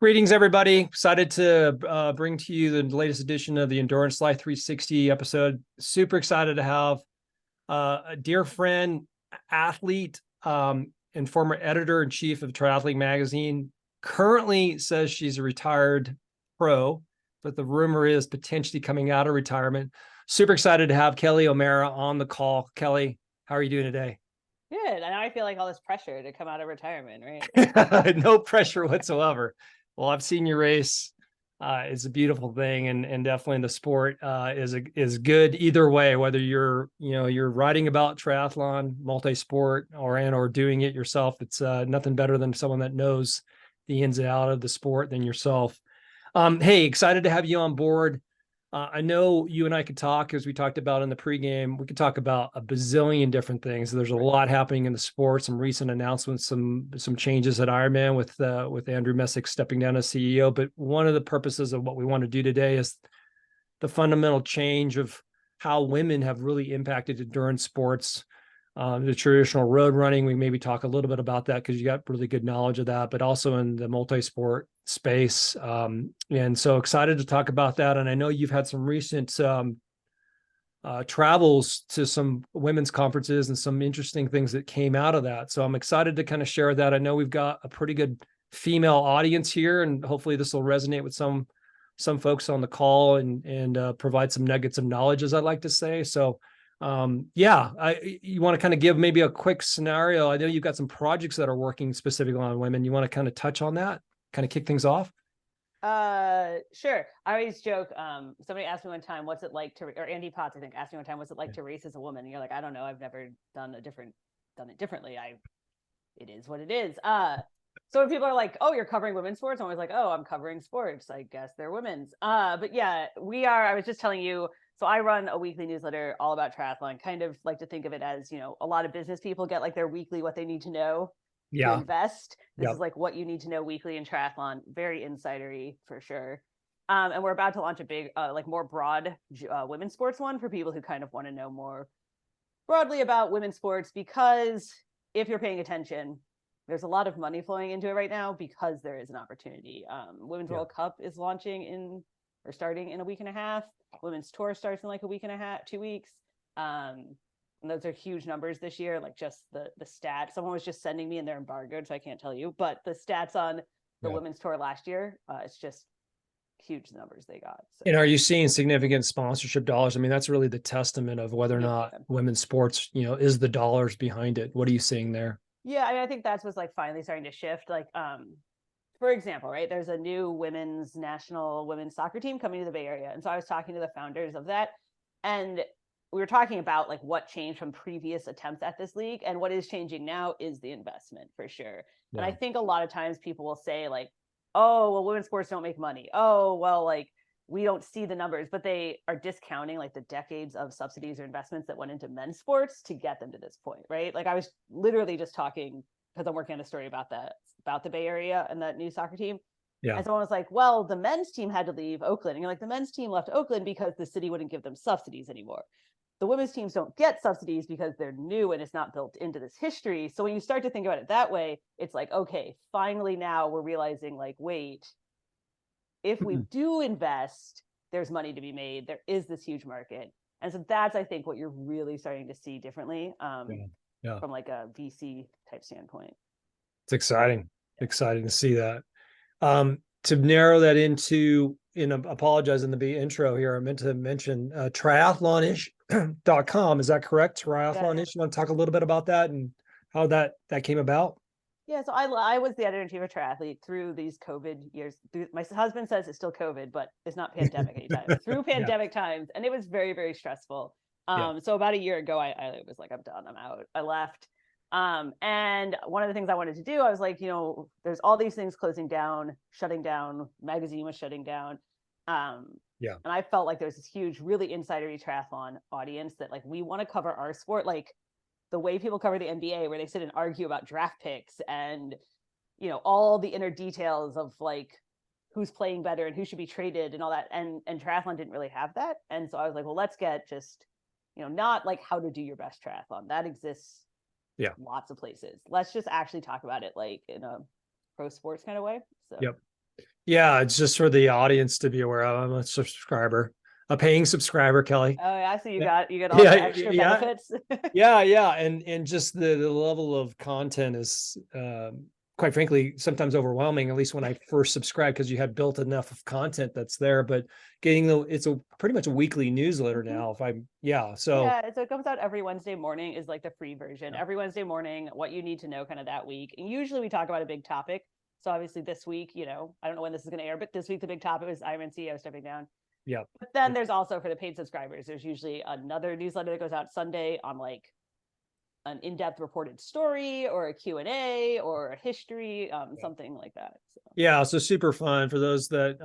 Greetings, everybody. Excited to bring to you the latest edition of the Endurance Life 360 episode. Super excited to have a dear friend, athlete, and former editor-in-chief of Triathlete Magazine. Currently says she's a retired pro, but the rumor is potentially coming out of retirement. Super excited to have Kelly O'Mara on the call. Kelly, how are you doing today? Good. And now I feel like all this pressure to come out of retirement, right? No pressure whatsoever. Well, I've seen you race. It's a beautiful thing, and definitely the sport is good either way. Whether you're writing about triathlon, multi-sport, or doing it yourself, it's nothing better than someone that knows the ins and out of the sport than yourself. Hey, excited to have you on board. I know you and I could talk, as we talked about in the pregame. We could talk about a bazillion different things. There's a lot happening in the sport. Some recent announcements, some changes at Ironman with Andrew Messick stepping down as CEO. But one of the purposes of what we want to do today is the fundamental change of how women have really impacted endurance sports. The traditional road running, we maybe talk a little bit about that because you got really good knowledge of that, but also in the multi-sport space. And so excited to talk about that. And I know you've had some recent travels to some women's conferences and some interesting things that came out of that. So I'm excited to kind of share that. I know we've got a pretty good female audience here, and hopefully this will resonate with some folks on the call and provide some nuggets of knowledge, as I like to say. So you want to kind of give maybe a quick scenario. I know you've got some projects that are working specifically on women. You want to kind of touch on that, kind of kick things off? Sure. I always joke. Somebody asked me one time, what's it like to, or Andy Potts, I think, asked me one time, what's it like to race as a woman? And you're like, I don't know. I've never done it differently. It is what it is. So when people are like, oh, you're covering women's sports, I'm always like, oh, I'm covering sports. I guess they're women's. But yeah, I was just telling you, so I run a weekly newsletter all about triathlon. Kind of like to think of it as, a lot of business people get like their weekly, what they need to know to invest. This is like what you need to know weekly in triathlon. Very insidery for sure. And we're about to launch a big, like more broad women's sports one for people who kind of want to know more broadly about women's sports, because if you're paying attention, there's a lot of money flowing into it right now because there is an opportunity. Women's World Cup is starting in a week and a half. Women's Tour starts in like a week and a half, 2 weeks. And those are huge numbers this year. Like just the stats. Someone was just sending me, and they're embargoed, so I can't tell you. But the stats on the Women's Tour last year, it's just huge numbers they got. So. And are you seeing significant sponsorship dollars? I mean, that's really the testament of whether or not women's sports, is the dollars behind it. What are you seeing there? Yeah, I think that's what's like finally starting to shift. Like, for example, right, there's a new national women's soccer team coming to the Bay Area. And so I was talking to the founders of that, and we were talking about like what changed from previous attempts at this league, and what is changing now is the investment for sure. Yeah. And I think a lot of times people will say like, oh, well, women's sports don't make money. Oh, well, like we don't see the numbers, but they are discounting like the decades of subsidies or investments that went into men's sports to get them to this point, right? Like I was literally just talking, because I'm working on a story about the Bay Area and that new soccer team. Yeah. And someone was like, well, the men's team had to leave Oakland. And you're like, the men's team left Oakland because the city wouldn't give them subsidies anymore. The women's teams don't get subsidies because they're new and it's not built into this history. So when you start to think about it that way, it's like, okay, finally now we're realizing like, wait, if we do invest, there's money to be made. There is this huge market. And so that's, I think, what you're really starting to see differently from like a VC type standpoint. It's exciting. Yeah. Exciting to see that. To narrow that into, apologize in the intro here, I meant to mention triathlonish.com. Is that correct? Triathlonish. You want to talk a little bit about that and how that came about? Yeah, so I was the editor-in-chief of Triathlete through these COVID years. My husband says it's still COVID, but it's not pandemic anytime. Through pandemic times, and it was very, very stressful. So about a year ago, I was like, I'm done, I'm out. I left. And one of the things I wanted to do, I was like, there's all these things closing down, shutting down. Magazine was shutting down. And I felt like there's this huge, really insidery triathlon audience that like we want to cover our sport, like the way people cover the NBA, where they sit and argue about draft picks and, all the inner details of like who's playing better and who should be traded and all that. And triathlon didn't really have that. And so I was like, well, let's get just, not like how to do your best triathlon. That exists lots of places. Let's just actually talk about it like in a pro sports kind of way. So. Yep. Yeah, it's just for the audience to be aware of. I'm a subscriber, a paying subscriber, Kelly. Oh yeah, so Yeah, you get all yeah, the extra yeah, benefits. yeah. And just the level of content is quite frankly sometimes overwhelming, at least when I first subscribed, because you had built enough of content that's there. But getting it's a pretty much a weekly newsletter Mhm. now. If I'm yeah, so Yeah, so it comes out every Wednesday morning is like the free version. yeah, Every Wednesday morning, what you need to know kind of that week. And usually we talk about a big topic. So obviously this week, I don't know when this is going to air, but this week the big topic was Ironman CEO stepping down. yeah. But then there's also for the paid subscribers, there's usually another newsletter that goes out Sunday on like an in-depth reported story or a Q&A or a history, something like that. So. Yeah, so super fun for those that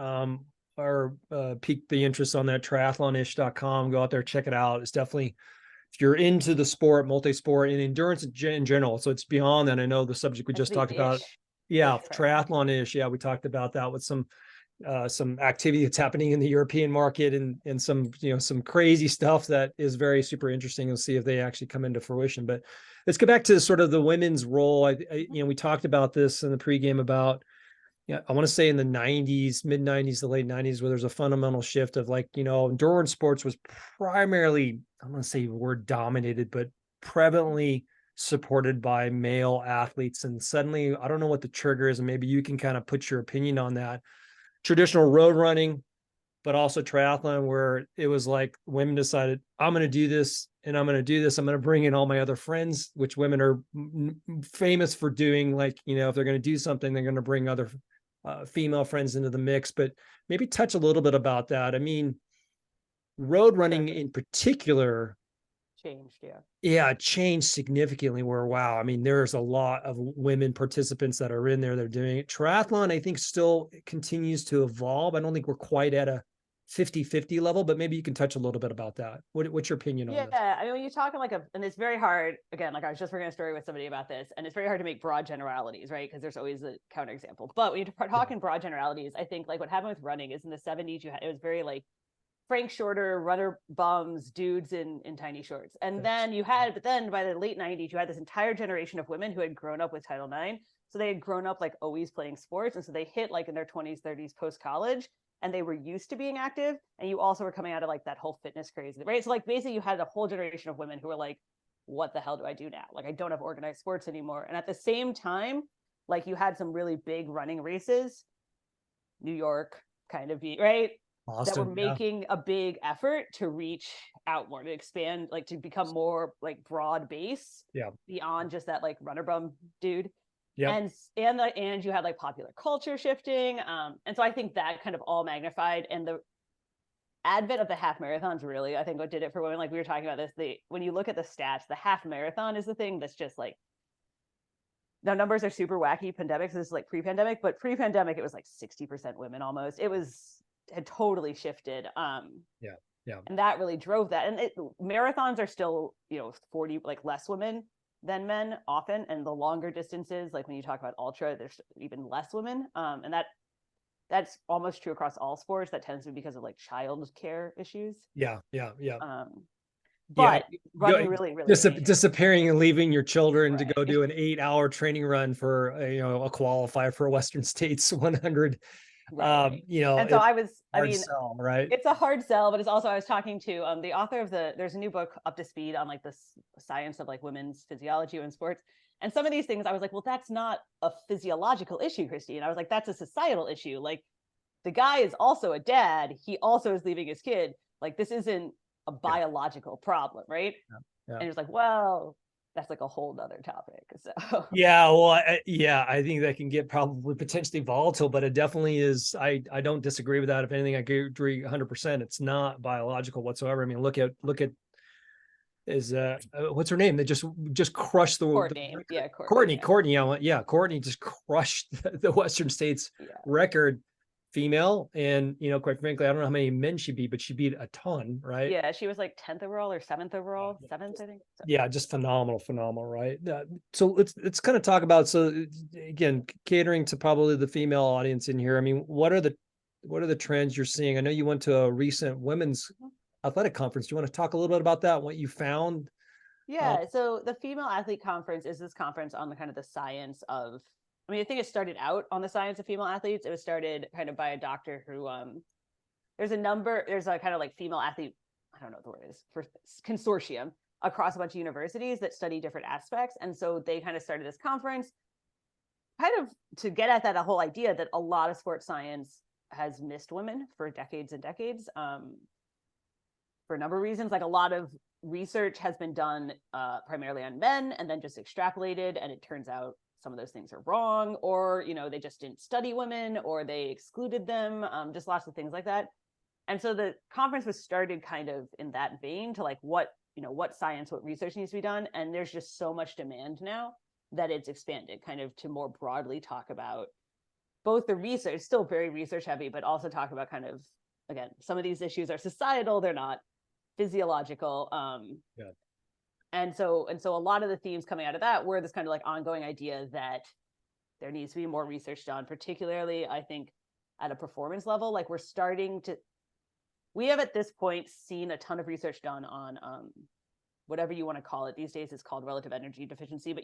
are piqued the interest on that triathlonish.com. Go out there, check it out. It's definitely if you're into the sport, multi-sport, and endurance in general. So it's beyond that. I know the subject we That's just the talked about. ish Yeah, part. triathlon-ish. Yeah, we talked about that with some activity that's happening in the European market and some some crazy stuff that is very super interesting. We'll see if they actually come into fruition. But let's get back to sort of the women's role. We talked about this in the pregame about I want to say in the 90s, mid 90s, the late 90s, where there's a fundamental shift of like, endurance sports was primarily, I'm going to say word dominated, but prevalently supported by male athletes. And suddenly, I don't know what the trigger is, and maybe you can kind of put your opinion on that. Traditional road running, but also triathlon, where it was like women decided, I'm going to do this and I'm going to do this. I'm going to bring in all my other friends, which women are famous for doing. Like, if they're going to do something, they're going to bring other female friends into the mix. But maybe touch a little bit about that. I mean, road Sure. running in particular, Changed, yeah. yeah, it changed significantly where, wow, I mean, there's a lot of women participants that are in there. They're doing it. Triathlon, I think, still continues to evolve. I don't think we're quite at a 50-50 level, but maybe you can touch a little bit about that. What's your opinion on Yeah, this? I mean, when you talk in and it's very hard. Again, like I was just working a story with somebody about this, and it's very hard to make broad generalities, right? Because there's always a counterexample. But when you talk in broad generalities, I think like what happened with running is in the 70s, it was very like Frank Shorter, runner bums, dudes in tiny shorts. And then but then by the late 90s, you had this entire generation of women who had grown up with Title IX. So they had grown up like always playing sports. And so they hit like in their 20s, 30s post college, and they were used to being active. And you also were coming out of like that whole fitness craze, right? So like basically you had a whole generation of women who were like, what the hell do I do now? Like I don't have organized sports anymore. And at the same time, like you had some really big running races, New York kind of be right, that were Austin, yeah, making a big effort to reach out more, to expand, like to become more like broad base yeah, beyond just that like runner bum dude. yep, And you had like popular culture shifting. And so I think that kind of all magnified, and the advent of the half marathons really, I think what did it for women. Like we were talking about this, when you look at the stats, the half marathon is the thing that's just like, the numbers are super wacky. Pandemic, so this is like pre-pandemic, but pre-pandemic it was like 60% women almost. Had totally shifted. yeah, yeah, And that really drove that. And marathons are still, 40 like less women than men often, and the longer distances, like when you talk about ultra, there's even less women. And that's almost true across all sports. That tends to be because of like child care issues. yeah, yeah, yeah. Um, Yeah, but running really, really changed. disappearing and leaving your children to go Right. do an 8-hour training run for a qualifier for a Western States 100. Right. And so It's I hard mean, sell, right? it's a hard sell, but it's also, I was talking to the author of there's a new book, Up to Speed, on like the science of like women's physiology in sports. And some of these things I was like, well, that's not a physiological issue, Christine. I was like, that's a societal issue. Like the guy is also a dad. He also is leaving his kid. Like this isn't a Yeah, biological problem, right? yeah. And it's like, well, that's like a whole nother topic. So Yeah, well, I think that can get probably potentially volatile, but it definitely is. I don't disagree with that. If anything, I agree 100%. It's not biological whatsoever. I mean, look at is what's her name? That just crushed the Courtney, record. yeah, Courtney, yeah, Courtney, yeah, Courtney just crushed the Western States yeah. record, female, and quite frankly, I don't know how many men she beat, but she beat a ton, right? Yeah, she was like 10th overall or 7th overall, seventh, I think. So. Yeah, just phenomenal, right? So let's kind of talk about, so again, catering to probably the female audience in here. I mean, what are the trends you're seeing? I know you went to a recent women's athletic conference. Do you want to talk a little bit about that? What you found? Yeah, so the Female Athlete Conference is this conference on the kind of the science of I mean, I think it started out on the science of female athletes. It was started kind of by a doctor who, there's a kind of like female athlete, I don't know what the word is, for consortium across a bunch of universities that study different aspects. And so they kind of started this conference kind of to get at that whole idea that a lot of sports science has missed women for decades and decades, for a number of reasons. Like a lot of research has been done primarily on men and then just extrapolated, and it turns out some of those things are wrong, or they just didn't study women, or they excluded them, just lots of things like that. And so the conference was started kind of in that vein, to like what science, what research needs to be done. And there's just so much demand now that it's expanded kind of to more broadly talk about both the research, still very research heavy, but also talk about kind of, again, some of these issues are societal, they're not physiological. Yeah. And so a lot of the themes coming out of that were this kind of like ongoing idea that there needs to be more research done, particularly I think at a performance level. Like we have at this point seen a ton of research done on whatever you want to call it. These days it's called relative energy deficiency, but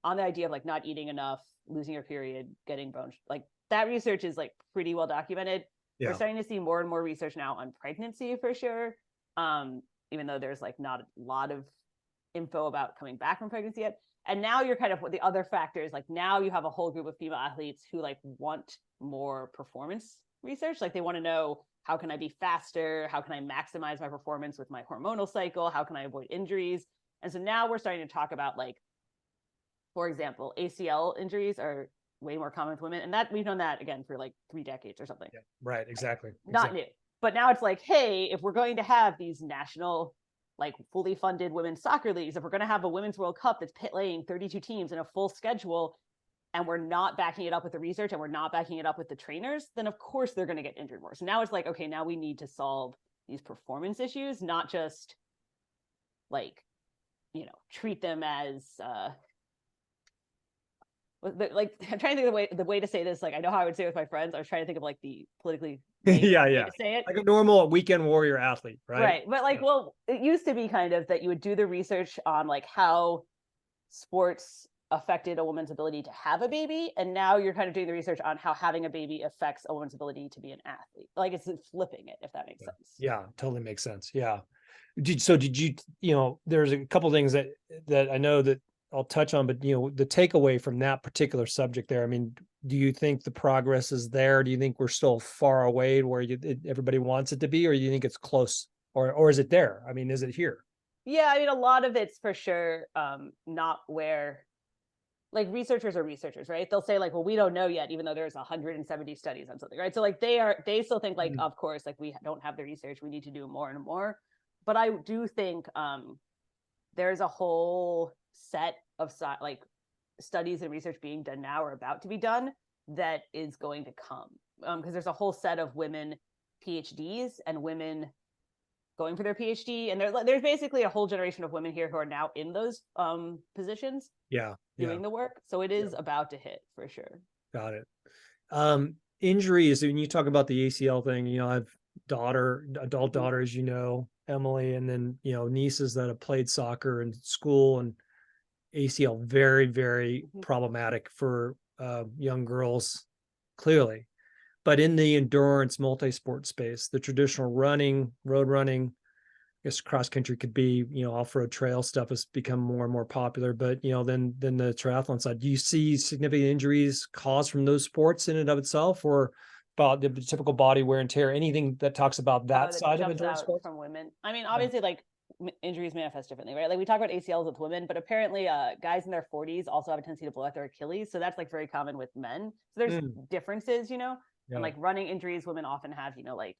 on the idea of like not eating enough, losing your period, getting bones, like that research is like pretty well documented. Yeah. We're starting to see more and more research now on pregnancy for sure. Even though there's like not a lot of info about coming back from pregnancy yet. And now you're kind of what the other factors, like now you have a whole group of female athletes who like want more performance research. Like they want to know, how can I be faster? How can I maximize my performance with my hormonal cycle? How can I avoid injuries? And so now we're starting to talk about, like, for example, ACL injuries are way more common with women. And that we've known that again for like 3 decades or something. Yeah, right. Exactly. Not new. But now it's like, hey, if we're going to have these national, like fully funded women's soccer leagues, if we're going to have a women's World Cup that's playing 32 teams in a full schedule, and we're not backing it up with the research and we're not backing it up with the trainers, then of course they're going to get injured more. So now it's like, okay, now we need to solve these performance issues, not just like, treat them as, like, I'm trying to think of the way to say this. Like, I know how I would say it with my friends. I was trying to think of like the politically way to say it. Like a normal weekend warrior athlete, right? Right. But like, well, it used to be kind of that you would do the research on like how sports affected a woman's ability to have a baby, and now you're kind of doing the research on how having a baby affects a woman's ability to be an athlete. Like it's flipping it, if that makes sense. Yeah, totally makes sense. Yeah. Did you there's a couple things that I know that I'll touch on, but the takeaway from that particular subject there, I mean, do you think the progress is there? Do you think we're still far away where everybody wants it to be, or do you think it's close, or is it there? I mean, is it here? Yeah, I mean, a lot of it's for sure not where, like, researchers are researchers, right? They'll say like, well, we don't know yet, even though there's 170 studies on something, right? So like they still think like, of course, like we don't have the research, we need to do more and more. But I do think there's a whole set of like studies and research being done now or about to be done that is going to come, because there's a whole set of women PhDs and women going for their PhD, and there's basically a whole generation of women here who are now in those positions doing the work. So it is about to hit for sure. Got it. Injuries, when you talk about the ACL thing, I have adult daughters, Emily, and then nieces that have played soccer in school, and ACL very, very problematic for young girls, clearly. But in the endurance multi-sport space, the traditional running, road running, I guess cross country could be, off-road trail stuff has become more and more popular. But then the triathlon side, do you see significant injuries caused from those sports in and of itself, or about the typical body wear and tear? Anything that talks about that side of endurance sports from women? I mean, obviously, like injuries manifest differently, right? Like we talk about ACLs with women, but apparently guys in their 40s also have a tendency to blow out their Achilles. So that's like very common with men. So there's differences, and like running injuries, women often have, like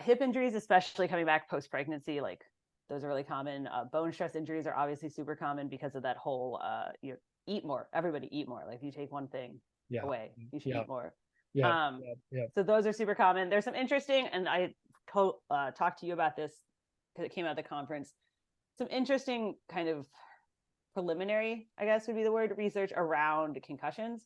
hip injuries, especially coming back post-pregnancy, like those are really common. Bone stress injuries are obviously super common because of that whole eat more. Everybody eat more. Like if you take one thing away, you should eat more. So those are super common. There's some interesting, and I talked to you about this because it came out of the conference, some interesting kind of preliminary, I guess would be the word, research around concussions.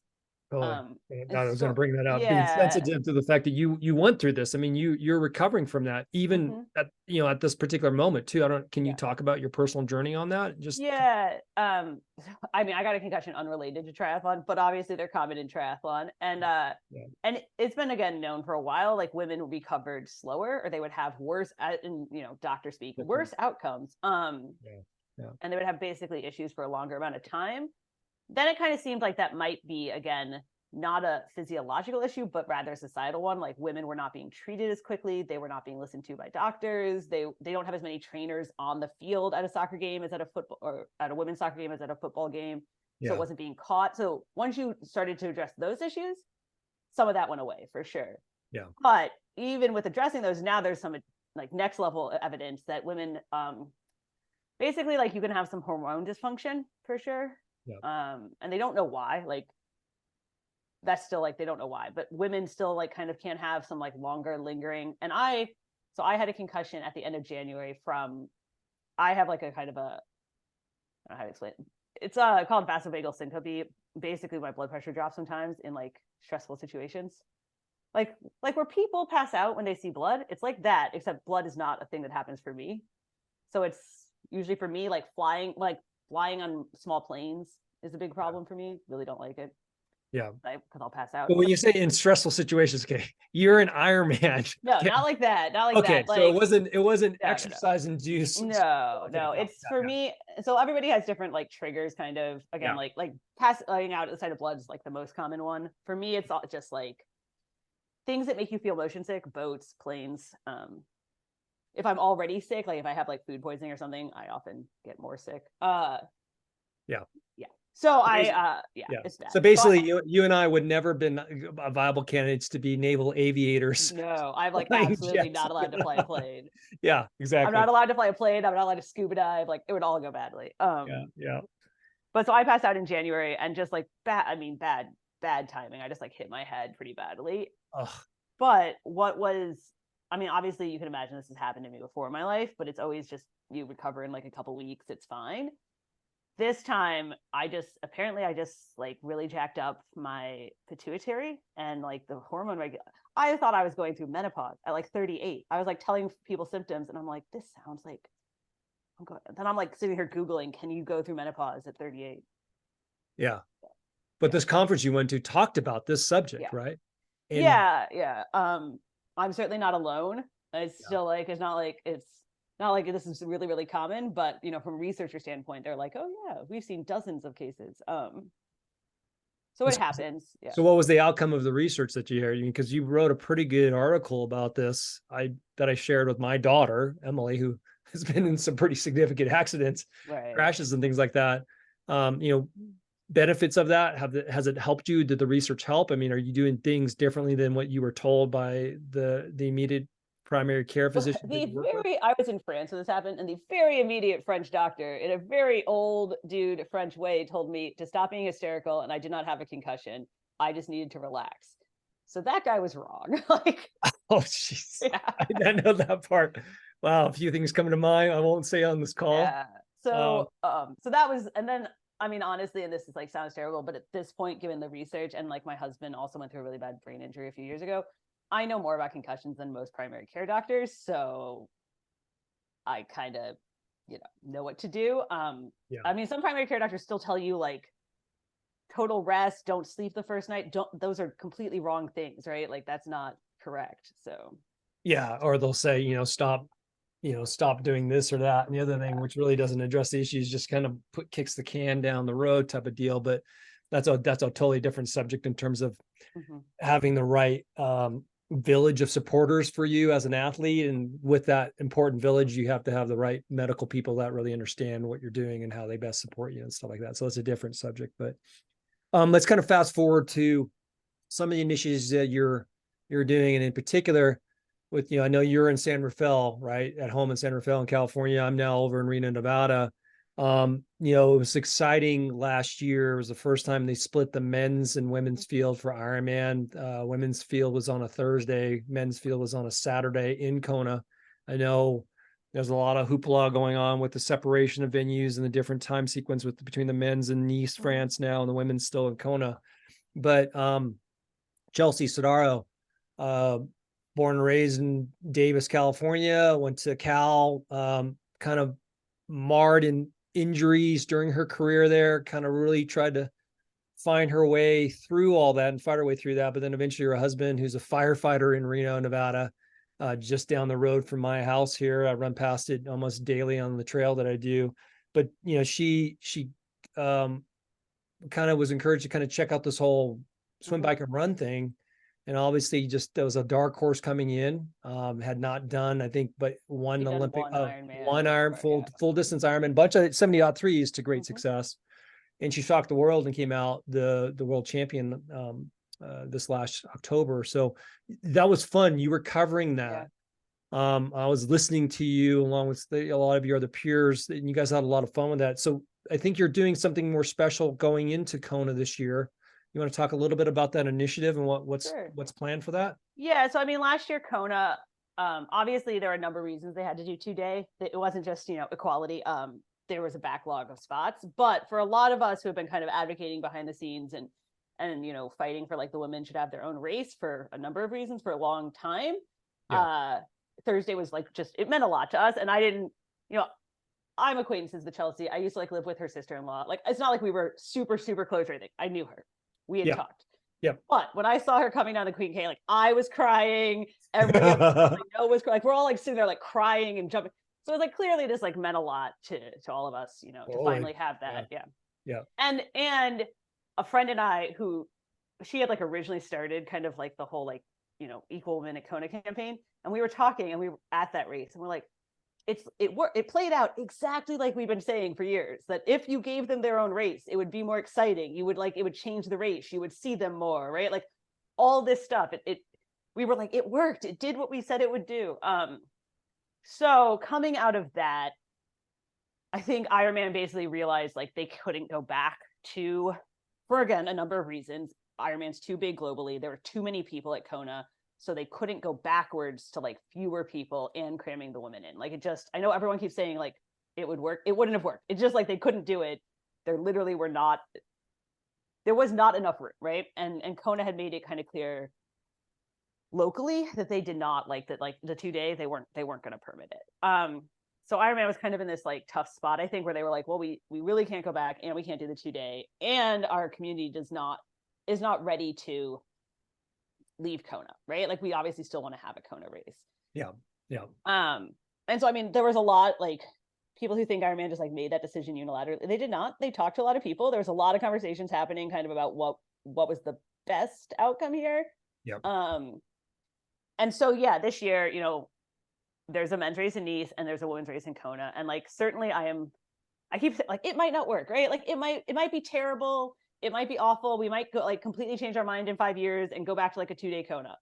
Totally. And I was going to so bring that up, being yeah. sensitive to the fact that you went through this. I mean, you're recovering from that, even Mhm. at, at this particular moment too. Can you Yeah. talk about your personal journey on that? Just, Yeah. I mean, I got a concussion unrelated to triathlon, but obviously they're common in triathlon. yeah, And it's been again known for a while, like women recovered slower or they would have worse in, doctor speak, okay. worse outcomes. Yeah, yeah, And they would have basically issues for a longer amount of time. Then it kind of seemed like that might be again not a physiological issue but rather a societal one, like women were not being treated as quickly, they were not being listened to by doctors, they don't have as many trainers on the field at a soccer game as at a football or at a women's soccer game as at a football game, so it yeah, wasn't being caught. So once you started to address those issues, some of that went away for sure. yeah, But even with addressing those, now there's some like next level evidence that women basically like you can have some hormone dysfunction for sure. yeah. And they don't know why, like that's still like they don't know why, but women still like kind of can have some like longer lingering. And I had a concussion at the end of January from, I have like a kind of a, I don't know how to explain it. It's called vasovagal syncope. Basically my blood pressure drops sometimes in like stressful situations, like where people pass out when they see blood. It's like that, except blood is not a thing that happens for me. So it's usually for me like flying on small planes is a big problem for me. Really don't like it. Yeah. Because I'll pass out. But when you say in stressful situations, okay, you're an Ironman. No, Okay. not like that. Not like Okay. that. So Like it wasn't no, no, exercise induced. no, Okay. no. Yeah. It's for Yeah. me. So everybody has different like triggers, kind of. Again, Yeah. like passing out at the sight of blood is like the most common one. For me, it's all just like things that make you feel motion sick, boats, planes. If I'm already sick, like if I have like food poisoning or something, I often get more sick. Yeah. Yeah. So yeah, Yeah. it's bad. So So basically, you and I would never have been viable candidates to be naval aviators. no, I'm like Flying absolutely jets. not allowed to fly a plane. Yeah, I'm exactly. not allowed to fly a plane. I'm not allowed to scuba dive. Like it would all go badly. Yeah, yeah. But so I passed out in January and just like bad, I mean, bad timing. I just like hit my head pretty badly. Ugh. But what was, I mean, obviously you can imagine this has happened to me before in my life, but it's always just you recover in like a couple weeks. It's fine. This time I just like really jacked up my pituitary and like the hormone I thought I was going through menopause at like 38. I was like telling people symptoms and I'm like, this sounds like I'm going. Then I'm like sitting here Googling, can you go through menopause at 38? Yeah. But Yeah. this conference you went to talked about this subject, Yeah. right? And Yeah. I'm certainly not alone. It's yeah. still like, it's not like this is really, really common, but from a researcher standpoint, they're like, oh yeah, we've seen dozens of cases. So it happens. Yeah. So what was the outcome of the research that you heard? Because you wrote a pretty good article about this that I shared with my daughter, Emily, who has been in some pretty significant accidents, Right. crashes and things like that. Benefits of that, has it helped you? Did the research help? I mean, are you doing things differently than what you were told by the immediate primary care physician that you work with? I was in France when this happened, and the very immediate French doctor, in a very old dude French way, told me to stop being hysterical, and I did not have a concussion. I just needed to relax. So that guy was wrong. Like, Oh, jeez. yeah. I didn't know that part. Wow, a few things coming to mind. I won't say on this call. Yeah. So that was, and then I mean, honestly, and this is like sounds terrible, but at this point, given the research, and like my husband also went through a really bad brain injury a few years ago, I know more about concussions than most primary care doctors. So I kind of, know what to do. Yeah. I mean, some primary care doctors still tell you like total rest, don't sleep the first night. Those are completely wrong things, right? Like that's not correct. So Yeah. Or they'll say, stop doing this or that. And the other thing, which really doesn't address the issues, just kind of kicks the can down the road type of deal. But that's a totally different subject in terms of having the right village of supporters for you as an athlete. And with that important village, you have to have the right medical people that really understand what you're doing and how they best support you and stuff like that. So it's a different subject. But let's kind of fast forward to some of the initiatives that you're doing, and in particular with, I know you're in San Rafael, right? At home in San Rafael in California. I'm now over in Reno, Nevada. It was exciting last year. It was the first time they split the men's and women's field for Ironman. Women's field was on a Thursday. Men's field was on a Saturday in Kona. I know there's a lot of hoopla going on with the separation of venues and the different time sequence between the men's in Nice, France now, and the women's still in Kona. but Chelsea Sodaro, born and raised in Davis, California, went to Cal, kind of marred in injuries during her career there, kind of really tried to find her way through all that and fight her way through that. But then eventually her husband, who's a firefighter in Reno, Nevada, just down the road from my house here, I run past it almost daily on the trail that I do. But, you know, she kind of was encouraged to kind of check out this whole swim, bike, and run thing. And obviously just there was a dark horse coming in, had not done, I think, but one Olympic, one Iron full distance Ironman, bunch of 70.3s to great success. And she shocked the world and came out the world champion this last October. So that was fun. You were covering that. I was listening to you along with a lot of your other peers, and you guys had a lot of fun with that. So I think you're doing something more special going into Kona this year. You want to talk a little bit about that initiative and what's planned for that? Yeah. So, I mean, last year, Kona, obviously there are a number of reasons they had to do 2-day. It wasn't just, equality. There was a backlog of spots, but for a lot of us who have been kind of advocating behind the scenes and fighting for like the women should have their own race for a number of reasons for a long time. Thursday was like, just, it meant a lot to us. And I didn't, I'm acquaintances with Chelsea. I used to like live with her sister-in-law. Like, it's not like we were super, super close or anything. I knew her. We had talked. Yeah. But when I saw her coming down the Queen K, like I was crying. Everyone I know was like, we're all like sitting there like crying and jumping. So it was like clearly this like meant a lot to all of us, to finally have that. Yeah. And a friend and I who she had like originally started kind of like the whole like, equal women at Kona campaign. And we were talking and we were at that race and we're like, it played out exactly like we've been saying for years, that if you gave them their own race, it would be more exciting. You would like, it would change the race. You would see them more, right? Like all this stuff, we were like, it worked. It did what we said it would do. So coming out of that, I think Ironman basically realized like they couldn't go back to, for again, a number of reasons. Ironman's too big globally. There were too many people at Kona. So they couldn't go backwards to like fewer people and cramming the women in. Like it just, I know everyone keeps saying like it would work. It wouldn't have worked. It's just like they couldn't do it. There literally there was not enough room, right? And Kona had made it kind of clear locally that they did not like that, like the 2-day, they weren't going to permit it. So Ironman was kind of in this like tough spot, I think, where they were like, well, we really can't go back and we can't do the 2-day. And our community is not ready to leave Kona, right? Like we obviously still want to have a Kona race. Yeah. And so I mean, there was a lot like people who think Ironman just like made that decision unilaterally. They did not. They talked to a lot of people. There was a lot of conversations happening kind of about what was the best outcome here. And so yeah, this year, there's a men's race in Nice and there's a women's race in Kona. And like certainly I keep saying like it might not work, right? Like it might be terrible. It might be awful. We might go like completely change our mind in 5 years and go back to like a 2-day Kona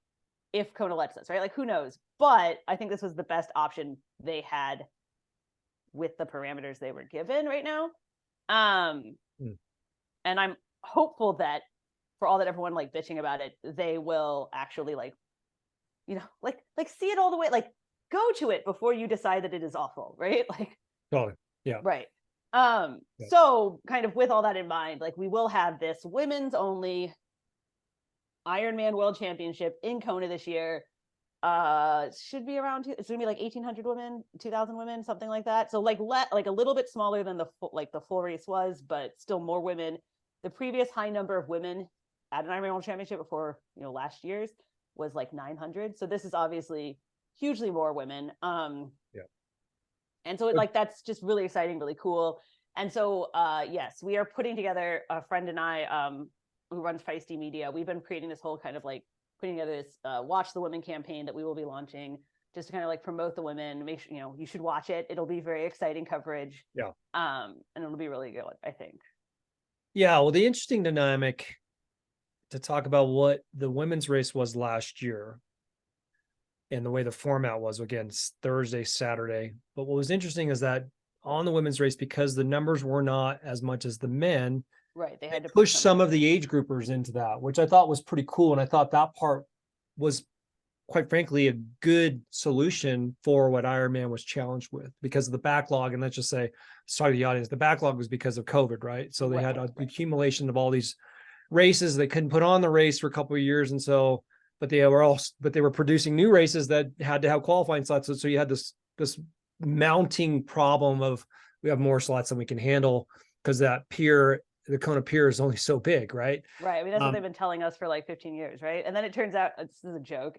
if Kona lets us, right? Like who knows? But I think this was the best option they had with the parameters they were given right now. And I'm hopeful that for all that everyone like bitching about it, they will actually like, like see it all the way, like go to it before you decide that it is awful, right? Like, totally. Yeah. Right. So kind of with all that in mind, like we will have this women's only Ironman World Championship in Kona this year. Should be around, it's gonna be like 1,800 women, 2,000 women, something like that. So like like a little bit smaller than the full race was, but still more women. The previous high number of women at an Ironman World Championship before, last year's was like 900. So this is obviously hugely more women. And so like that's just really exciting, really cool. And so yes, we are putting together, a friend and I who runs Feisty Media. We've been creating this whole kind of like putting together this Watch the Women campaign that we will be launching just to kind of like promote the women. Make sure you should watch it. It'll be very exciting coverage. And it'll be really good, I think. Yeah, well, the interesting dynamic to talk about what the women's race was last year and the way the format was, again, Thursday, Saturday. But what was interesting is that on the women's race, because the numbers were not as much as the men, right, they had to push some of the age groupers into that, which I thought was pretty cool. And I thought that part was, quite frankly, a good solution for what Ironman was challenged with because of the backlog. And let's just say, sorry to the audience, the backlog was because of COVID, right? So they had an accumulation of all these races. They couldn't put on the race for a couple of years. And so, but they were producing new races that had to have qualifying slots. So you had this mounting problem of, we have more slots than we can handle because the Kona pier is only so big, right? Right. I mean, that's what they've been telling us for like 15 years, right? And then it turns out, this is a joke.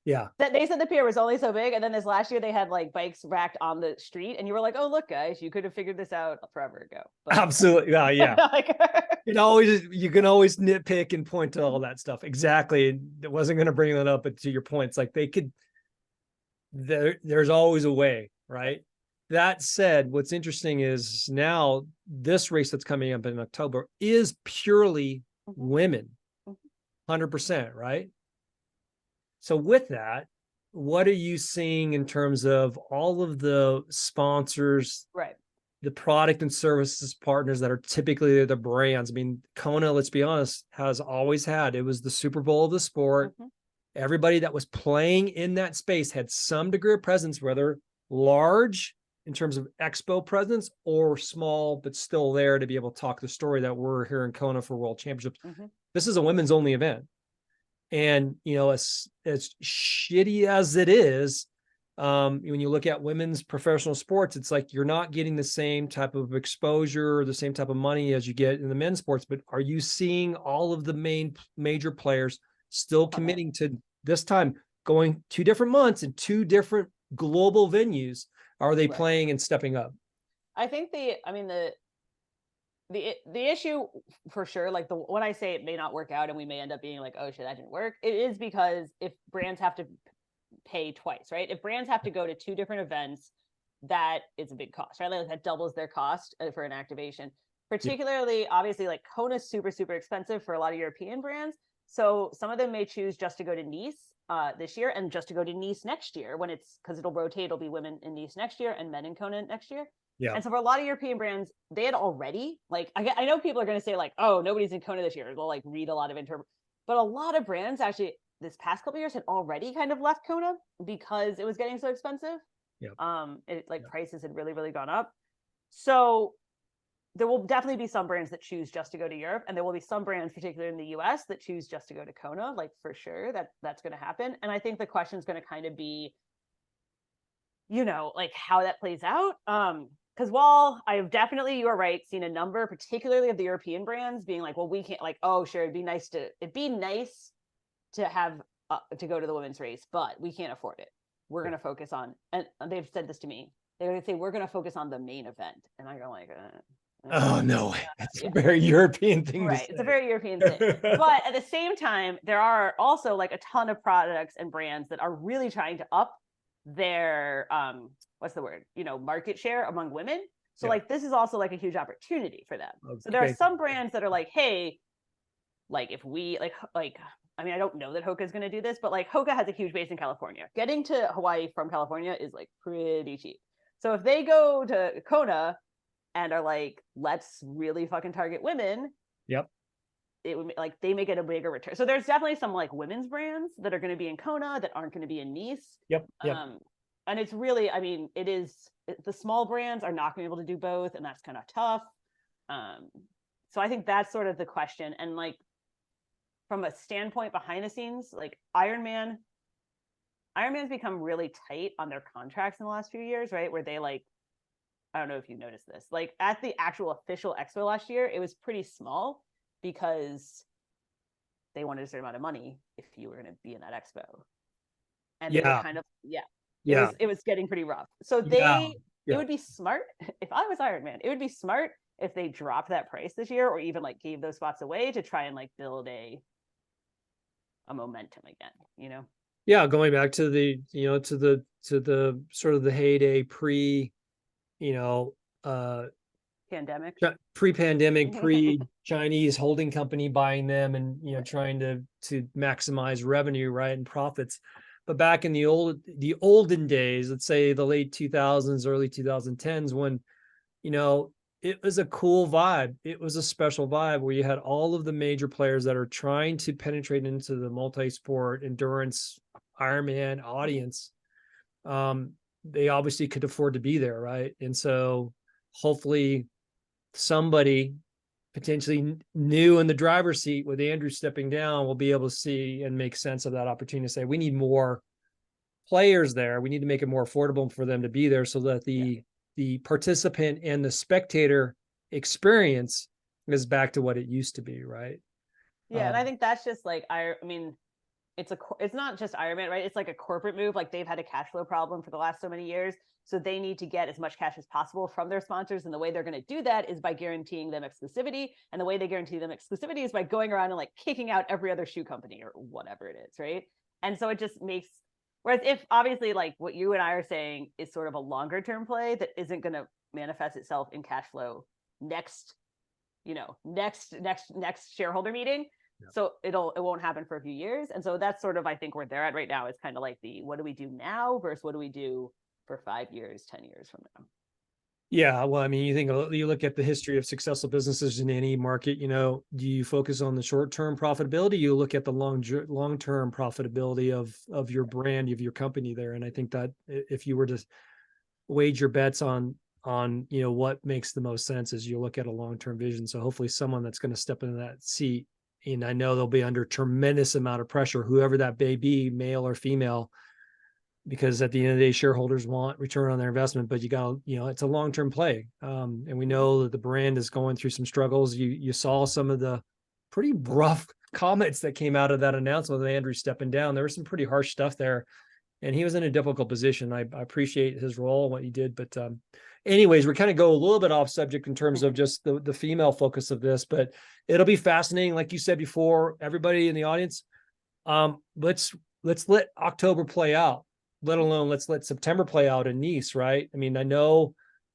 Yeah. That they said the pier was only so big, and then this last year they had like bikes racked on the street, and you were like, "Oh, look, guys, you could have figured this out forever ago." But Absolutely. Yeah. like, You can always nitpick and point to all that stuff. Exactly. It wasn't going to bring that up, but to your point, it's like there's always a way, right? That said, what's interesting is now this race that's coming up in October is purely women, 100%, right? So with that, what are you seeing in terms of all of the sponsors, right, the product and services partners that are typically the brands? I mean, Kona, let's be honest, has always had, it was the Super Bowl of the sport. Everybody that was playing in that space had some degree of presence, whether large in terms of expo presence or small, but still there to be able to talk the story that we're here in Kona for World Championships. This is a women's only event. And, as shitty as it is, when you look at women's professional sports, it's like you're not getting the same type of exposure or the same type of money as you get in the men's sports. But are you seeing all of the major players still committing to this time, going 2 different months and 2 different global venues? Are they playing and stepping up? I think the issue for sure, like when I say it may not work out and we may end up being like, oh shit, that didn't work, it is because if brands have to pay twice, right? If brands have to go to 2 different events, that is a big cost, right? Like that doubles their cost for an activation. Particularly, obviously, like Kona's super, super expensive for a lot of European brands. So some of them may choose just to go to Nice this year and just to go to Nice next year because it'll rotate. It'll be women in Nice next year and men in Kona next year. Yeah. And so for a lot of European brands, they had already, like, I know people are going to say like, oh, nobody's in Kona this year. They'll like read a lot of but a lot of brands actually this past couple of years had already kind of left Kona because it was getting so expensive. Prices had really, really gone up. So there will definitely be some brands that choose just to go to Europe, and there will be some brands, particularly in the US, that choose just to go to Kona, like for sure that's going to happen. And I think the question is going to kind of be, like how that plays out. Because while I've definitely, you are right, seen a number, particularly of the European brands being like, well, we can't, like, oh, sure, it'd be nice to have to go to the women's race, but we can't afford it. We're going to focus on, and they've said this to me, they're going to say, we're going to focus on the main event. And I go like, oh, no, it's a very European thing. Right. It's a very European thing. But at the same time, there are also like a ton of products and brands that are really trying to up their what's the word, market share among women. So like this is also like a huge opportunity for them. So there are some brands that are like, hey, like if we like I mean, I don't know that Hoka is going to do this, but like Hoka has a huge base in California. Getting to Hawaii from California is like pretty cheap. So if they go to Kona and are like, let's really fucking target women, it would like they may get a bigger return. So there's definitely some like women's brands that are going to be in Kona that aren't going to be in Nice. And it's really, I mean, the small brands are not going to be able to do both, and that's kind of tough. So I think that's sort of the question. And like from a standpoint behind the scenes, like Ironman's become really tight on their contracts in the last few years, right? Where they like, I don't know if you noticed this, like at the actual official expo last year, it was pretty small because they wanted a certain amount of money if you were going to be in that expo. And they were kind of, it was getting pretty rough. So it would be smart, if I was Ironman, it would be smart if they dropped that price this year or even like gave those spots away to try and like build a momentum again, Yeah, going back to the, to the sort of the heyday pandemic, pre-pandemic, pre-Chinese holding company buying them and, trying to maximize revenue, right, and profits. But back in the olden days, let's say the late 2000s, early 2010s, when, it was a cool vibe. It was a special vibe where you had all of the major players that are trying to penetrate into the multi-sport endurance Ironman audience. They obviously could afford to be there, right? And so hopefully somebody potentially new in the driver's seat with Andrew stepping down, will be able to see and make sense of that opportunity to say, we need more players there. We need to make it more affordable for them to be there so that the participant and the spectator experience is back to what it used to be, right? Yeah, and I think that's just like I mean, it's not just Ironman, right? It's like a corporate move. Like they've had a cash flow problem for the last so many years, so they need to get as much cash as possible from their sponsors, and the way they're going to do that is by guaranteeing them exclusivity. And the way they guarantee them exclusivity is by going around and like kicking out every other shoe company or whatever it is, right? And so it just makes, whereas if obviously like what you and I are saying is sort of a longer term play that isn't going to manifest itself in cash flow next shareholder meeting. So it won't happen for a few years. And so that's sort of, I think, where they're at right now is kind of like what do we do now versus what do we do for 5 years, 10 years from now? Yeah, well, I mean, you look at the history of successful businesses in any market, do you focus on the short-term profitability? You look at the long-term profitability of your brand, of your company there. And I think that if you were to wage your bets on what makes the most sense, is you look at a long-term vision. So hopefully someone that's going to step into that seat, and I know they'll be under tremendous amount of pressure, whoever that may be, male or female, because at the end of the day, shareholders want return on their investment, but it's a long-term play. And we know that the brand is going through some struggles. You saw some of the pretty rough comments that came out of that announcement with Andrew stepping down. There was some pretty harsh stuff there, and he was in a difficult position. I appreciate his role and what he did, but anyways, we kind of go a little bit off subject in terms of just the female focus of this, but it'll be fascinating. Like you said before, everybody in the audience, let's let October play out, let alone let's let September play out in Nice, right? I mean, I know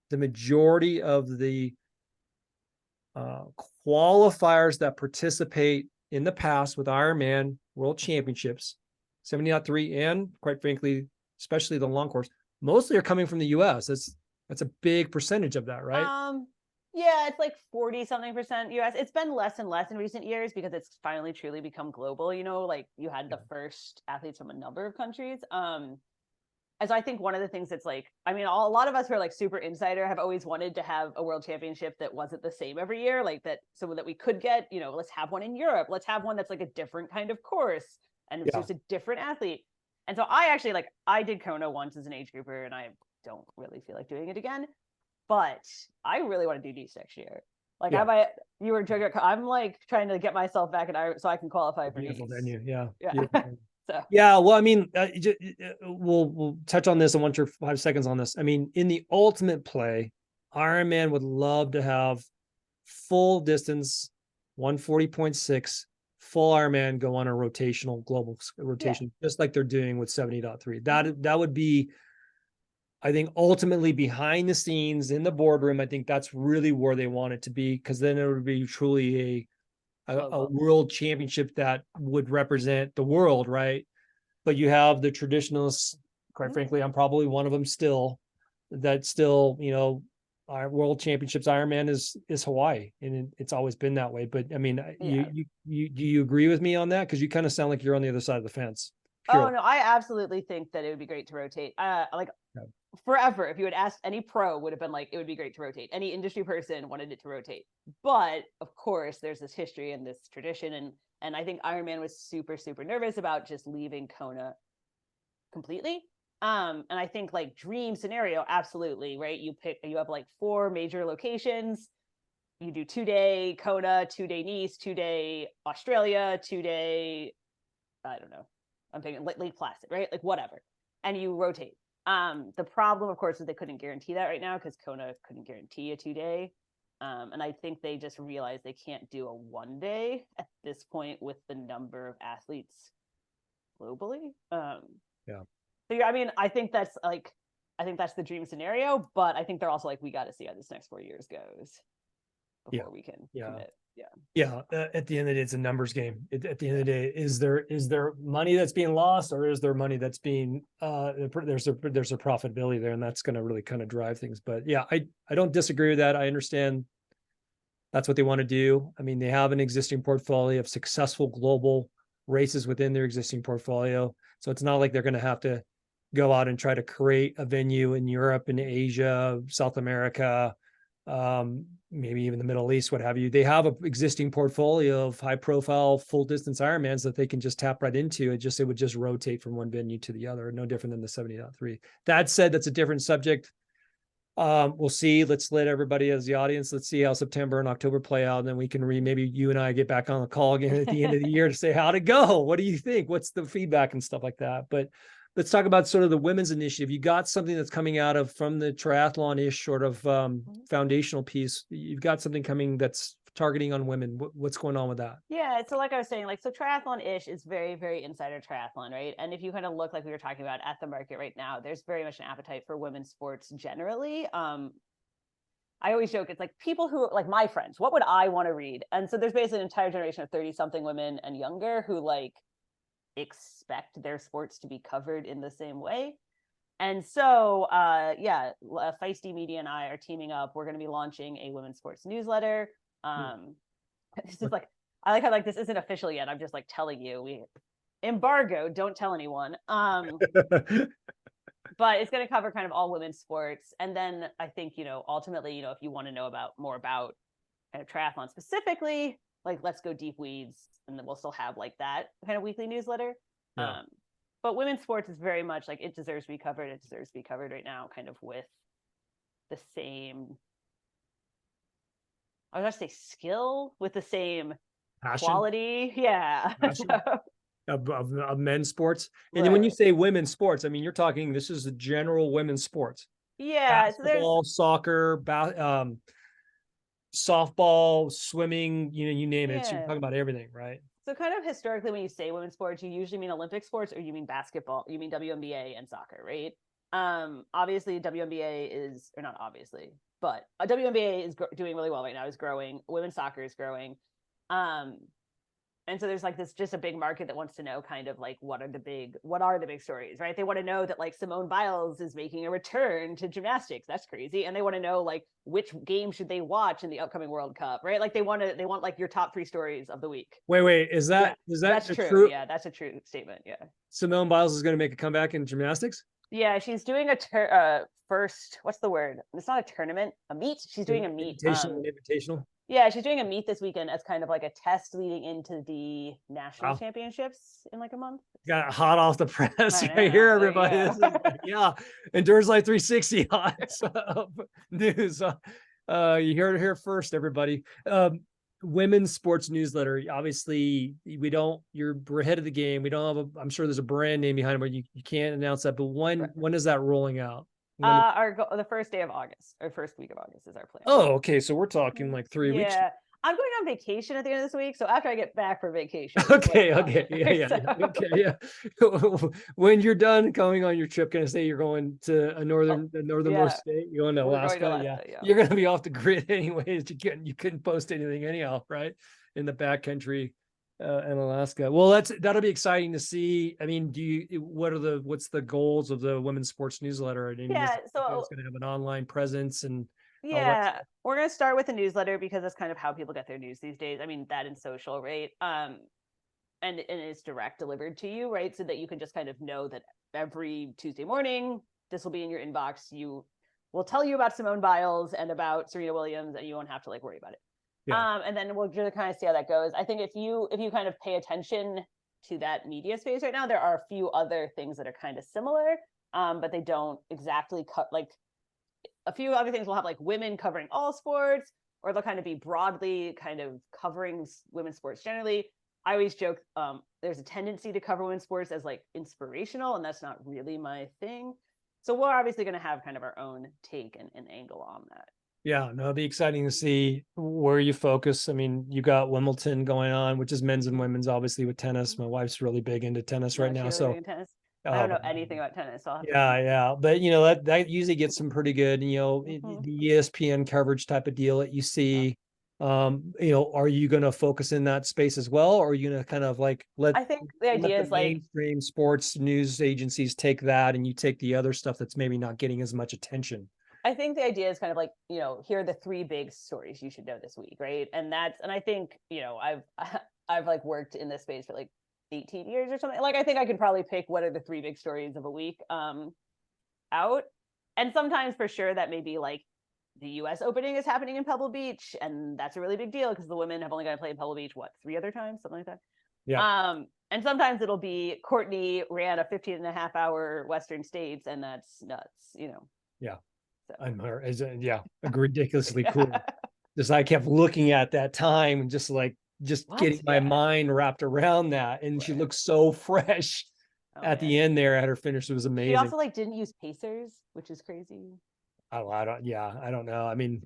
the majority of the qualifiers that participate in the past with Ironman World Championships, 70.3, and quite frankly, especially the long course, mostly are coming from the US. That's a big percentage of that, right? Yeah, it's like 40 something percent US. It's been less and less in recent years because it's finally truly become global. Like you had the first athletes from a number of countries. As I think one of the things that's like, I mean, a lot of us who are like super insider have always wanted to have a world championship that wasn't the same every year, like that, so that we could get, let's have one in Europe. Let's have one that's like a different kind of course and it's just a different athlete. And so I actually I did Kona once as an age grouper and I don't really feel like doing it again, but I really want to do Nice next year. Like you were joking, I'm like trying to get myself back so I can qualify for Nice. Venue. Yeah. So. Yeah, well, I mean, we'll touch on this. I want your 5 seconds on this. I mean, in the ultimate play, Ironman would love to have full distance, 140.6, full Ironman go on a rotational global rotation, just like they're doing with 70.3. That would be, I think, ultimately behind the scenes in the boardroom. I think that's really where they want it to be, because then it would be truly a world championship that would represent the world, right? But you have the traditionalists, quite frankly, I'm probably one of them still, our world championships, Ironman is Hawaii, and it's always been that way. But I mean, do you agree with me on that? Because you kind of sound like you're on the other side of the fence. Oh no, I absolutely think that it would be great to rotate. Forever, if you had asked, any pro would have been like, it would be great to rotate. Any industry person wanted it to rotate. But of course, there's this history and this tradition, and I think Ironman was super, super nervous about just leaving Kona completely. And I think like dream scenario, absolutely, right? You have like 4 major locations. You do 2-day Kona, 2-day Nice, 2-day Australia, 2-day, I don't know, I'm thinking Lake Placid, right? Like whatever. And you rotate. The problem, of course, is they couldn't guarantee that right now because Kona couldn't guarantee a 2-day. And I think they just realized they can't do a 1-day at this point with the number of athletes globally. So I mean, I think that's the dream scenario, but I think they're also like, we got to see how this next 4 years goes before we can commit. At the end of the day, it's a numbers game. At the end of the day, is there money that's being lost, or is there money that's being there's a profitability there, and that's going to really kind of drive things. But yeah, I don't disagree with that. I understand that's what they want to do. I mean, they have an existing portfolio of successful global races within their existing portfolio, so it's not like they're going to have to go out and try to create a venue in Europe and Asia, South America. maybe even the Middle East, what have you, they have an existing portfolio of high profile full distance Ironmans that they can just tap right into. It would just rotate from one venue to the other, no different than the 70.3. That said, that's a different subject. We'll see. Let's let everybody as the audience, let's see how September and October play out. And then we can maybe you and I get back on the call again at the end of the year to say, how'd it go? What do you think? What's the feedback and stuff like that? But let's talk about sort of the women's initiative. You got something that's coming out of from the triathlon-ish sort of foundational piece. You've got something coming that's targeting on women. What's going on with that? Yeah, so like I was saying, like, so triathlon-ish is very, very insider triathlon, right? And if you kind of look, like we were talking about, at the market right now, there's very much an appetite for women's sports generally. I always joke, it's like people who, like my friends, what would I want to read? And so there's basically an entire generation of 30-something women and younger who like expect their sports to be covered in the same way. And so Feisty Media and I are teaming up. We're going to be launching a women's sports newsletter. This is like, I like how like this isn't official yet. I'm just like telling you, we embargo, don't tell anyone. But it's going to cover kind of all women's sports. And then I think, ultimately, if you want to know more about kind of triathlon specifically, like let's go deep weeds, and then we'll still have like that kind of weekly newsletter. Yeah. But women's sports is very much like it deserves to be covered. It deserves to be covered right now, kind of with the same, I was going to say skill, with the same Passion. Quality. Yeah. Of men's sports. And then when you say women's sports, I mean, you're talking, this is the general women's sports. Yeah. Basketball, soccer, softball, swimming, you name it. So you're talking about everything, right? So kind of historically, when you say women's sports, you usually mean Olympic sports, or you mean basketball, you mean WNBA and soccer, right? Obviously WNBA is, or not obviously, but WNBA is doing really well right now, is growing. Women's soccer is growing. And so there's like this just a big market that wants to know kind of like what are the big stories, right? They want to know that like Simone Biles is making a return to gymnastics. That's crazy. And they want to know like which game should they watch in the upcoming World Cup, right? Like they want like your top 3 stories of the week. Wait, is that that's true? Yeah, that's a true statement. Yeah. Simone Biles is going to make a comeback in gymnastics? Yeah, she's doing first, what's the word? It's not a tournament, a meet. She's doing a meet. Invitational. Yeah, she's doing a meet this weekend as kind of like a test leading into the national championships in like a month. Got hot off the press right here, everybody. This is Endurance Life 360 hot news. You heard it here first, everybody. Women's sports newsletter. Obviously, we're ahead of the game. We don't have I'm sure there's a brand name behind it, but you can't announce that. But when is that rolling out? The first day of August, or first week of August is our plan. Oh, okay. So we're talking like 3 weeks. Yeah. I'm going on vacation at the end of this week. So after I get back from vacation. Okay. Yeah. When you're done going on your trip, gonna say you're going to a northernmost state, you're going to Alaska. Yeah. You're gonna be off the grid anyways. You couldn't post anything anyhow, right? In the backcountry. In Alaska. Well, that'll be exciting to see. I mean, what's the goals of the women's sports newsletter? I mean, so it's going to have an online presence and we're going to start with a newsletter because that's kind of how people get their news these days. I mean, that and social, right? And it's direct delivered to you, right? So that you can just kind of know that every Tuesday morning, this will be in your inbox. We'll tell you about Simone Biles and about Serena Williams, and you won't have to like worry about it. Yeah. And then we'll just kind of see how that goes. I think if you kind of pay attention to that media space right now, there are a few other things that are kind of similar, but they don't exactly cut. Like a few other things will have like women covering all sports, or they'll kind of be broadly kind of covering women's sports generally. I always joke, there's a tendency to cover women's sports as like inspirational, and that's not really my thing. So we're obviously going to have kind of our own take and angle on that. Yeah, no, it'll be exciting to see where you focus. I mean, you got Wimbledon going on, which is men's and women's, obviously, with tennis. My wife's really big into tennis right now. So I don't know anything about tennis. So yeah. But that usually gets some pretty good, the ESPN coverage type of deal that you see. Are you going to focus in that space as well? Or are you going to kind of like I think the idea is like mainstream sports news agencies take that and you take the other stuff that's maybe not getting as much attention? I think the idea is kind of like, here are the 3 big stories you should know this week, right? And I think, I've like worked in this space for like 18 years or something. Like, I think I could probably pick what are the 3 big stories of a week out. And sometimes for sure that may be like the US opening is happening in Pebble Beach, and that's a really big deal because the women have only got to play in Pebble Beach, what, 3 other times, something like that. Yeah. And sometimes it'll be Courtney ran a 15.5-hour Western States, and that's nuts, you know. Yeah. So. I'm her as ridiculously cool. Just I kept looking at that time and just getting my mind wrapped around that. And she looked so fresh at the end there at her finish. It was amazing. She also like didn't use pacers, which is crazy. Oh, I don't know. I mean,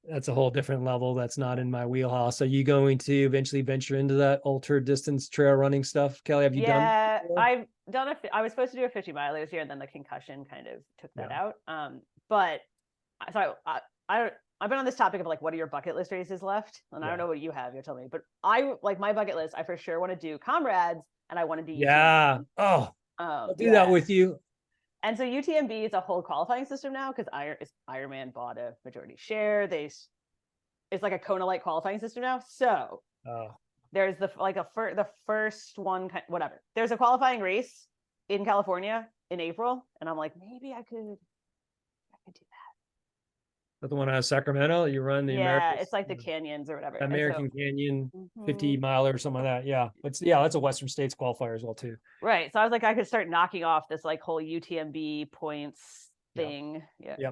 that's a whole different level. That's not in my wheelhouse. Are you going to eventually venture into that ultra distance trail running stuff? Kelly, have you done? Yeah, I've done I was supposed to do a 50 mile this year, and then the concussion kind of took that out. But so I've been on this topic of like, what are your bucket list races left? And I don't know what you have. You're telling me, but I like my bucket list. I for sure want to do comrades, and I want to do UTMB. Oh, I'll do that with you. And so UTMB is a whole qualifying system now because Ironman bought a majority share. It's like a Kona-like qualifying system now. So there's the first one, whatever. There's a qualifying race in California in April, and I'm like, maybe I could do that. But the one out of Sacramento, you run the American. It's like the canyons or whatever. American Canyon 50 mile or something like that. Yeah. That's a Western States qualifier as well too. Right. So I was like, I could start knocking off this like whole UTMB points thing. Yeah.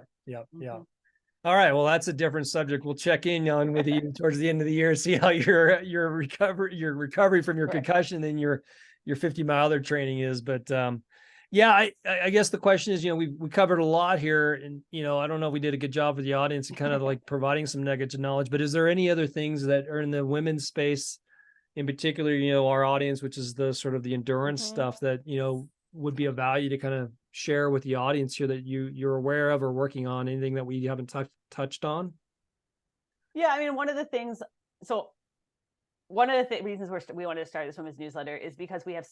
All right. Well, that's a different subject. We'll check in on with you towards the end of the year, see how your recovery from your concussion and your 50 miler training is. But I guess the question is, we covered a lot here, and I don't know if we did a good job for the audience and kind of like providing some nuggets of knowledge, but is there any other things that are in the women's space in particular, our audience, which is the sort of the endurance stuff that, would be of value to kind of share with the audience here that you're aware of or working on, anything that we haven't touched on? Yeah. I mean, one of the reasons we wanted to start this women's newsletter is because we have,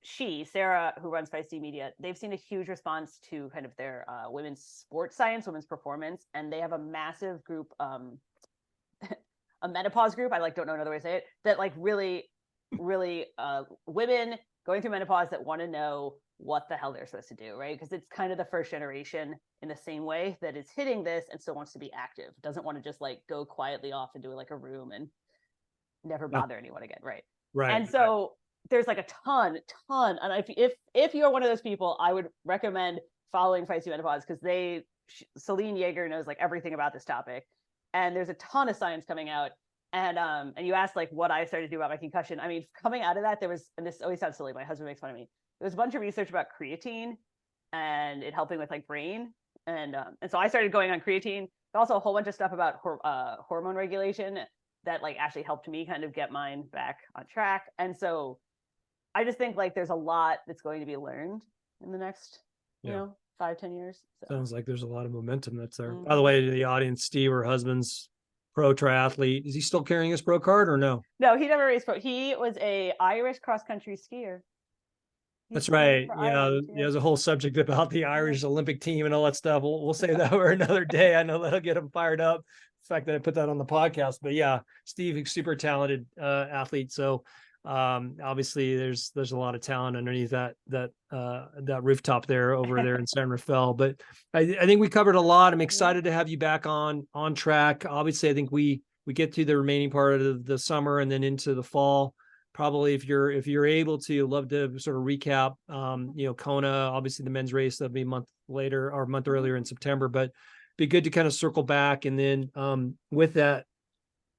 Sarah, who runs Feisty Media, they've seen a huge response to kind of their women's sports science, women's performance, and they have a massive group, a menopause group, I don't know another way to say it, that like really women going through menopause that want to know what the hell they're supposed to do, right? Because it's kind of the first generation in the same way that is hitting this and still wants to be active, doesn't want to just like go quietly off into like a room and never bother anyone again, right? And so there's like a ton, and if you're one of those people, I would recommend following Feisty Menopause because Celine Yeager knows like everything about this topic, and there's a ton of science coming out. And you asked like what I started to do about my concussion. I mean, coming out of that, there was, and this always sounds silly, my husband makes fun of me, there was a bunch of research about creatine and it helping with like brain, and so I started going on creatine. Also a whole bunch of stuff about hormone regulation that like actually helped me kind of get mine back on track. And so I just think like there's a lot that's going to be learned in the next 5-10 years. So. Sounds like there's a lot of momentum that's there. By the way, to the audience, Steve, her husband's pro triathlete. Is he still carrying his pro card or no? No, he never raced pro. He was a Irish cross country skier. That's right. Yeah, there's a whole subject about the Irish Olympic team and all that stuff. We'll save that for another day. I know that'll get him fired up. The fact that I put that on the podcast, but yeah, Steve, super talented athlete. So obviously there's a lot of talent underneath that rooftop there over there in San Rafael. But I think we covered a lot. I'm excited to have you back on track. Obviously, I think we get through the remaining part of the summer and then into the fall. Probably if you're able to, love to sort of recap, Kona, obviously the men's race, that'll be a month later or a month earlier in September, but be good to kind of circle back. And then with that,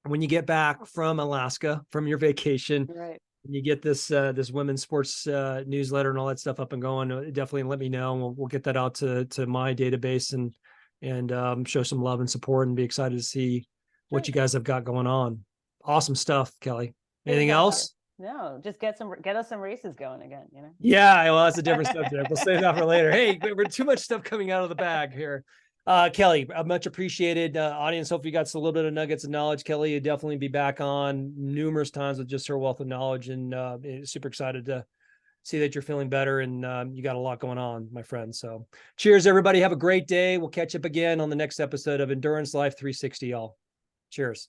when you get back from Alaska, from your vacation, and you get this women's sports newsletter and all that stuff up and going, definitely let me know. And we'll get that out to my database and show some love and support and be excited to see what you guys have got going on. Awesome stuff, Kelly. Anything else? No, just get us some races going again, Yeah, well, that's a different subject. We'll save that for later. Hey, we're too much stuff coming out of the bag here. Kelly, much appreciated. Audience, hope you got a little bit of nuggets of knowledge. Kelly, you'll definitely be back on numerous times with just her wealth of knowledge, and super excited to see that you're feeling better and you got a lot going on, my friend. So cheers, everybody. Have a great day. We'll catch up again on the next episode of Endurance Life 360, y'all. Cheers.